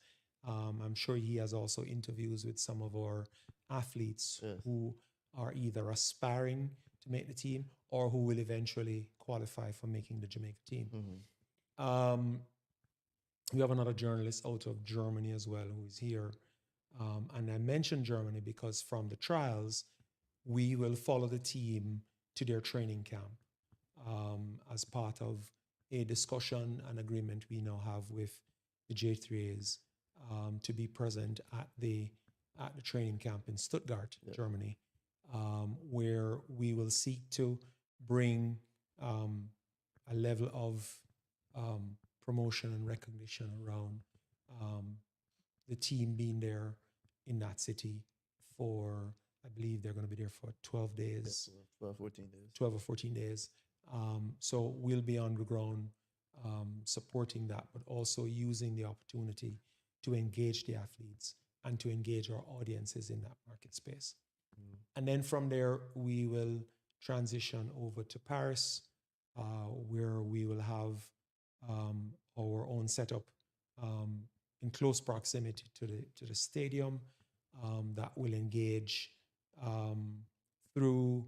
I'm sure he has also interviews with some of our athletes who are either aspiring to make the team or who will eventually qualify for making the Jamaica team. We have another journalist out of Germany as well who is here. And I mentioned Germany because from the trials, we will follow the team to their training camp as part of a discussion and agreement we now have with the J3As to be present at the training camp in Stuttgart, Germany, where we will seek to bring a level of promotion and recognition around the team being there in that city for, I believe they're going to be there for 12 days. 12, 14 days. 12 or 14 days. So we'll be on the ground supporting that, but also using the opportunity to engage the athletes and to engage our audiences in that market space. And then from there, we will transition over to Paris, where we will have our own setup in close proximity to the stadium that will engage through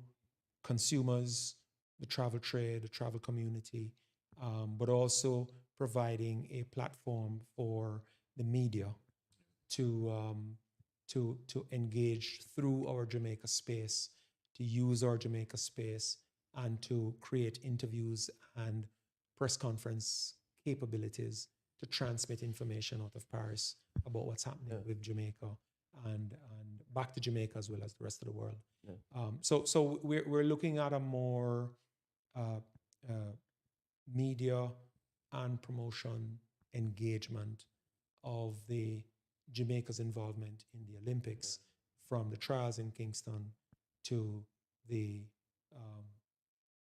consumers, the travel trade, the travel community, but also providing a platform for the media to engage through our Jamaica space, to use our Jamaica space, and to create interviews and press conference capabilities to transmit information out of Paris about what's happening with Jamaica and back to Jamaica as well as the rest of the world. So we're looking at a more media and promotion engagement of the Jamaica's involvement in the Olympics, from the trials in Kingston to the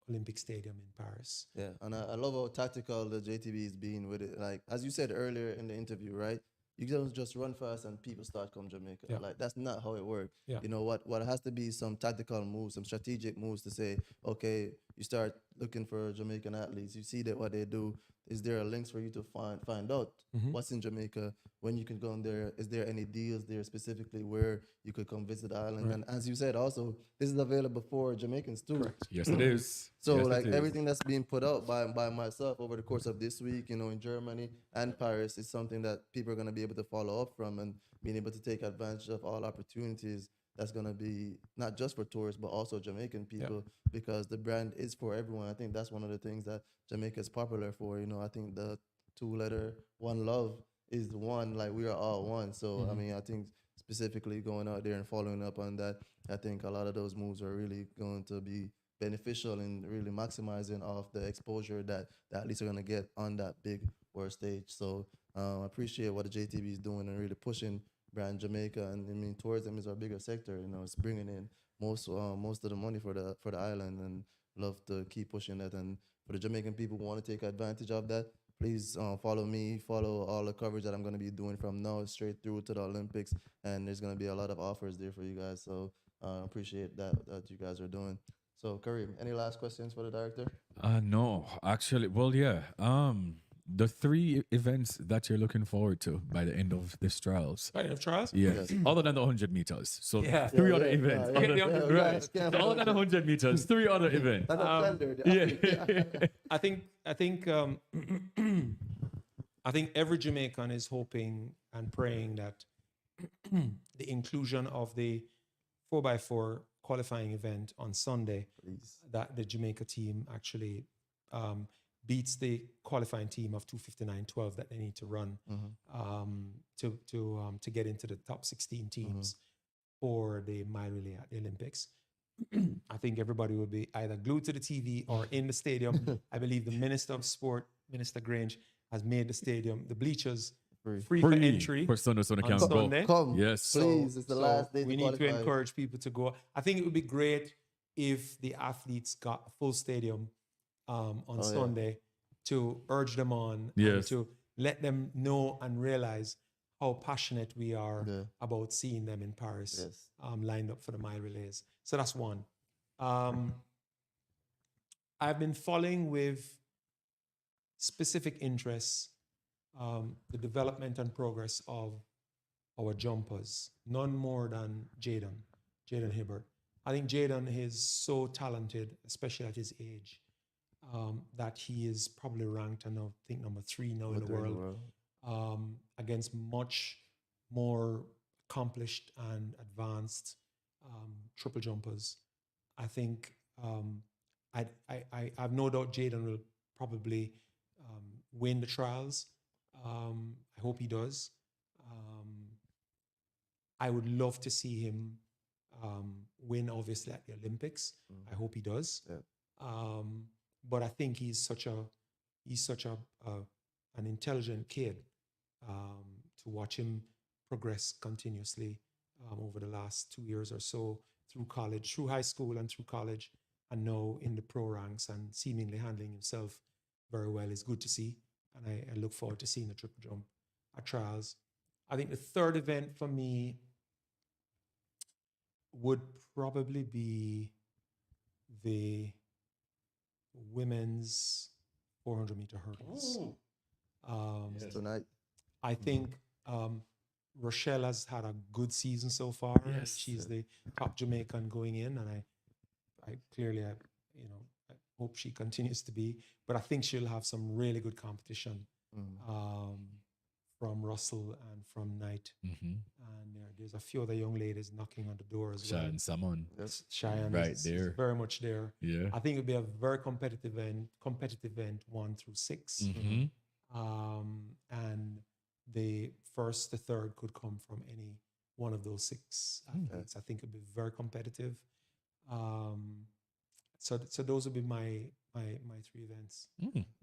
Olympic Stadium in Paris. Yeah, and I love how tactical the JTB is being with it. Like, as you said earlier in the interview, right? You don't just run fast and people start come Jamaica. Yeah. Like, that's not how it works. Yeah. You know what has to be some tactical moves, some strategic moves to say, okay, you start looking for Jamaican athletes. You see that what they do. Is there a links for you to find out what's in Jamaica, when you can go in there? Is there any deals there specifically where you could come visit the island? Right. And as you said, also, this is available for Jamaicans too. Correct. Yes, it is. So Yes, like it is. everything that's being put out by myself over the course of this week, in Germany and Paris, is something that people are going to be able to follow up from and being able to take advantage of all opportunities. That's going to be not just for tourists, but also Jamaican people, because the brand is for everyone. I think that's one of the things that Jamaica is popular for. I think the 2-letter One Love is one, like we are all one. So, I mean, I think specifically going out there and following up on that. I think a lot of those moves are really going to be beneficial in really maximizing off the exposure that the athletes are going to get on that big world stage. So I appreciate what the JTB is doing and really pushing brand Jamaica. And I mean, tourism is our bigger sector. You know, it's bringing in most of the money for the island, and love to keep pushing that. And for the Jamaican people who want to take advantage of that, please follow me, follow all the coverage that I'm going to be doing from now straight through to the Olympics. And there's going to be a lot of offers there for you guys. So appreciate that you guys are doing. So Kareem, any last questions for the director? No, actually, well, yeah. The three events that you're looking forward to by the end of this trials. Right, of Charles? Yeah, Yes. other than the 100 meters. So Yeah. three other events. yeah, yeah, Right. yeah. Other than the 100 meters, three other events. That's a standard. Yeah. I think I think every Jamaican is hoping and praying that the inclusion of the 4x4 qualifying event on Sunday, Please. that the Jamaica team actually beats the qualifying team of 2:59.12 that they need to run to get into the top 16 teams for the mile relay at the Olympics. I think everybody will be either glued to the TV or in the stadium. I believe the Minister of Sport, Minister Grange, has made the stadium, the bleachers, free for entry For Sunday, so they on can go. Sunday. Come, Yes. please. It's the So last day. we to need to qualify. encourage people to go. I think it would be great if the athletes got a full stadium on yeah. Sunday to urge them on, and Yes. to let them know and realize how passionate we are Yeah. about seeing them in Paris, Yes. lined up for the mile relays. So that's one. I've been following with specific interests the development and progress of our jumpers, none more than Jaden Hibbert. I think Jaden is so talented, especially at his age, that he is probably ranked, I think, number 3 now in the world, against much more accomplished and advanced triple jumpers. I think I have no doubt Jaden will probably win the trials. I hope he does. I would love to see him win, obviously, at the Olympics. I hope he does. Yeah. But I think he's such an intelligent kid to watch him progress continuously over the last 2 years or so through college, through high school and through college, and now in the pro ranks and seemingly handling himself very well is good to see. And I look forward to seeing the triple jump at trials. I think the third event for me would probably be the women's 400-meter hurdles. Tonight. I think Rochelle has had a good season so far. Yes. She's the top Jamaican going in, and I clearly, I hope she continues to be. But I think she'll have some really good competition from Russell and from Knight. And there's a few other young ladies knocking on the door as well. Cheyenne Salmon. Cheyenne Right is there. very much there. Yeah. I think it'll be a very competitive event 1 through 6. And the first, the third could come from any one of those 6 athletes. I think it'll be very competitive. So those would be my 3 events.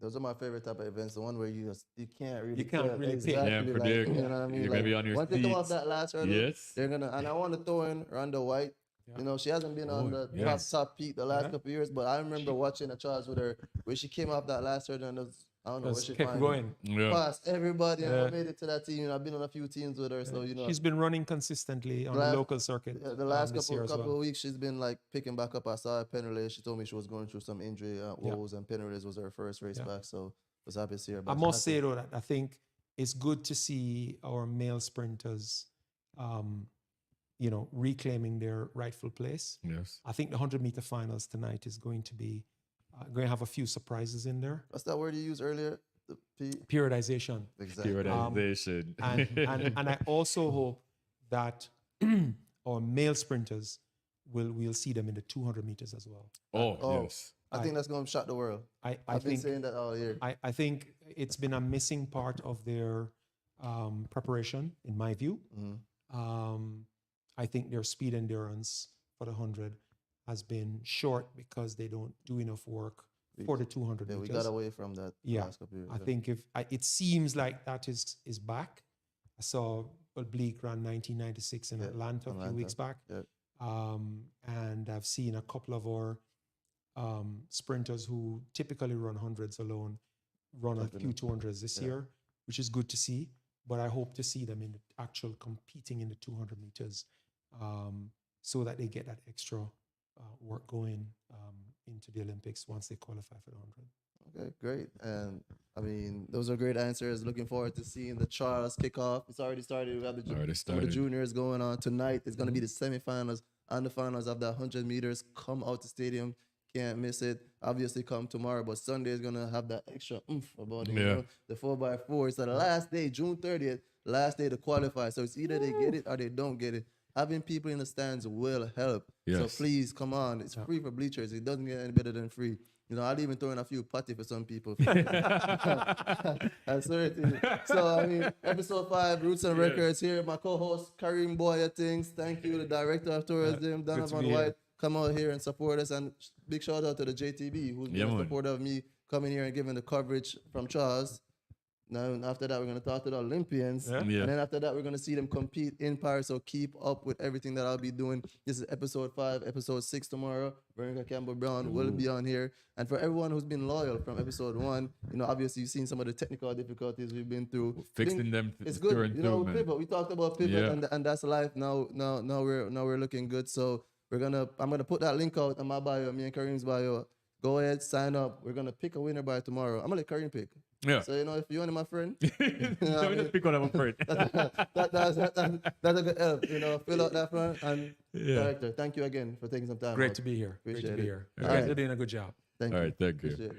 Those are my favorite type of events. The one where you can't really You can't tell really pick. exactly, Yeah, like, predict. you know what I mean? You're Like, maybe on your once they come off feet. that last hurdle, Yes. they're gonna. And I want to throw in Rhonda White. Yeah. You know, she hasn't been on the yes. top peak the last Yeah. couple of years, but I remember watching a Charles with her where she came off that last hurdle and I don't know where Just she kept finally going. Yeah. passed everybody and Yeah. made it to that team. You know, I've been on a few teams with her, so you know. She's been running consistently on Last- the local circuit. The last this year as couple well. of weeks, she's been like picking back up. I saw her pen relay. She told me she was going through some injury woes, and pen relays was her first race back. So was happy to see her I back. must say though that I think it's good to see our male sprinters, reclaiming their rightful place. Yes. I think the 100-meter finals tonight is going to be going to have a few surprises in there. What's that word you used earlier? The Periodization. exactly. Periodization. And I also hope that our male sprinters we'll see them in the 200 meters as well. Oh. Yes. I think that's going to shock the world. I I've been think saying that all year. I think it's been a missing part of their preparation, in my view. I think their speed endurance for the 100 has been short because they don't do enough work for the 200 Yeah, we meters. got away from that Yeah, last couple years. I think it seems like that is back. I saw Oblique ran 1996 in Atlanta a few weeks back. Yeah. And I've seen a couple of our sprinters who typically run hundreds alone run a few 200s this year, which is good to see. But I hope to see them in the actual competing in the 200 meters so that they get that extra work going into the Olympics once they qualify for the 100. Okay, great. And I mean, those are great answers. Looking forward to seeing the Charles kickoff. It's already started. We have some of the juniors going on tonight. It's going to be the semifinals and the finals of the 100 meters. Come out to stadium. Can't miss it. Obviously, come tomorrow, but Sunday is going to have that extra oomph about it. You know? The 4x4. It's the last day, June 30th, last day to qualify. So it's either they get it or they don't get it. Having people in the stands will help. So please, come on. It's free for bleachers. It doesn't get any better than free. You know, I'll even throw in a few putty for some people. I swear it is. So, I mean, episode 5, Roots and Records here. My co-host, Kareem Boya Things. Thank you, the director of tourism, Donavon White. Come out here and support us. And big shout out to the JTB, who's been a supporter of me coming here and giving the coverage from Charles. Now, after that, we're going to talk to the Olympians. And then after that, we're going to see them compete in Paris. So keep up with everything that I'll be doing. This is episode 5, episode 6 tomorrow. Veronica Campbell-Brown will be on here. And for everyone who's been loyal from episode 1, you know, obviously you've seen some of the technical difficulties we've been through. Fixing them. It's good. You know, pivot. We talked about pivot, and that's life. Now we're looking good. So I'm gonna put that link out on my bio, me and Kareem's bio. Go ahead, sign up. We're gonna pick a winner by tomorrow. I'm gonna let Kareem pick. Yeah. So, you know, if you want my friend, let me just pick one of my friend. that's a good help. You know, fill out that front. And director, thank you again for taking some time. Great to be here. Appreciate Great to be it. here. You All guys right. are doing a good job. Thank All you. right, thank you. Appreciate it.